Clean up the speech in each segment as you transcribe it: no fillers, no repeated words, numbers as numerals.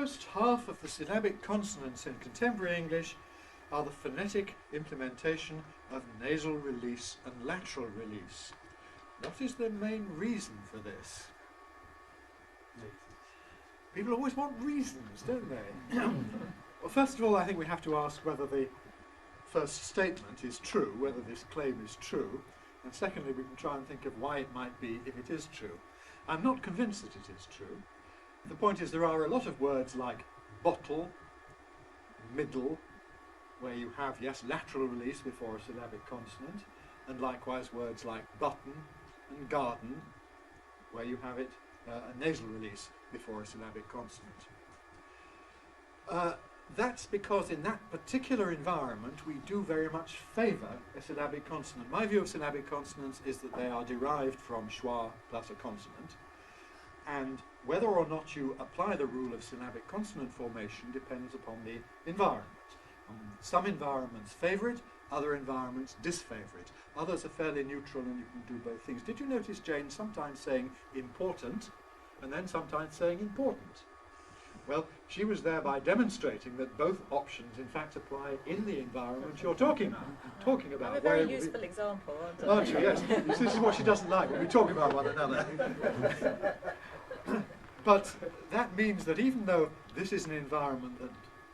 first half of the syllabic consonants in contemporary English are the phonetic implementation of nasal release and lateral release. What is the main reason for this? People always want reasons, don't they? Well, first of all, I think we have to ask whether the first statement is true, whether this claim is true, and secondly, we can try and think of why it might be if it is true. I'm not convinced that it is true. The point is there are a lot of words like bottle, middle, where you have, yes, lateral release before a syllabic consonant, and likewise words like button and garden, where you have it a nasal release before a syllabic consonant. That's because in that particular environment we do very much favour a syllabic consonant. My view of syllabic consonants is that they are derived from schwa plus a consonant, and whether or not you apply the rule of syllabic consonant formation depends upon the environment. Some environments favour it, other environments disfavour it. Others are fairly neutral and you can do both things. Did you notice Jane sometimes saying important and then sometimes saying important? Well, she was thereby demonstrating that both options in fact apply in the environment you're talking about. I'm a very useful example, aren't you? Yes. This is what she doesn't like when we talk about one another. But that means that even though this is an environment that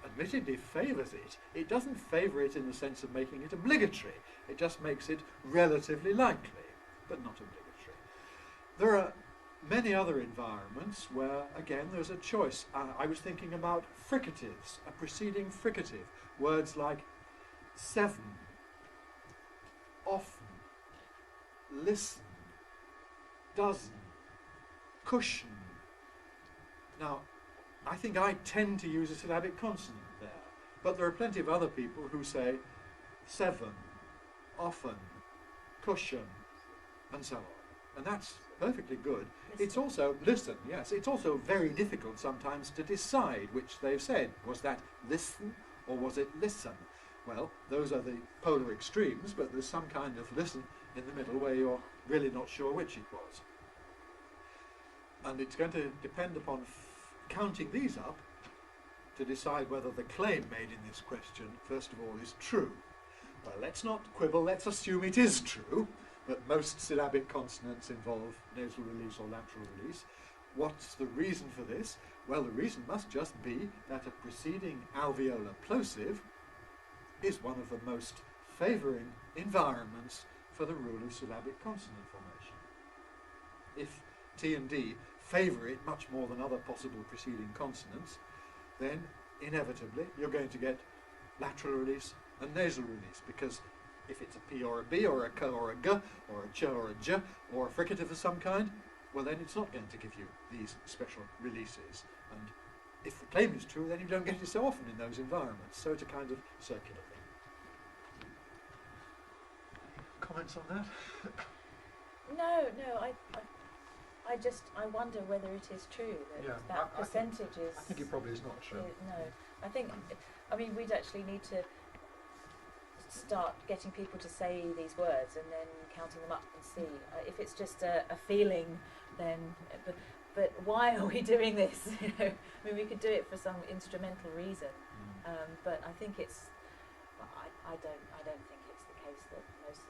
admittedly favours it, it doesn't favour it in the sense of making it obligatory. It just makes it relatively likely, but not obligatory. There are many other environments where, again, there's a choice. I was thinking about fricatives, a preceding fricative. Words like seven, often, listen, dozen, cushion. Now, I think I tend to use a syllabic consonant there, but there are plenty of other people who say seven, often, cushion, and so on. And that's perfectly good. Listen. It's also, listen, yes, it's also very difficult sometimes to decide which they've said. Was that listen or was it listen? Well, those are the polar extremes, but there's some kind of listen in the middle where you're really not sure which it was. And it's going to depend upon counting these up to decide whether the claim made in this question, first of all, is true. Well, let's not quibble, let's assume it is true, that most syllabic consonants involve nasal release or lateral release. What's the reason for this? Well, the reason must just be that a preceding alveolar plosive is one of the most favouring environments for the rule of syllabic consonant formation. If T and D favour it much more than other possible preceding consonants, then inevitably you're going to get lateral release and nasal release, because if it's a P or a B or a K or a G or a Ch or a J or a fricative of some kind, well then it's not going to give you these special releases. And if the claim is true, then you don't get it so often in those environments. So it's a kind of circular thing. Comments on that? No, I wonder whether it is true that that percentage is... I think it probably is not true. I mean, we'd actually need to start getting people to say these words and then counting them up and see. If it's just a feeling, then... But why are we doing this? I mean, we could do it for some instrumental reason, but I think it's... I don't think it's the case that most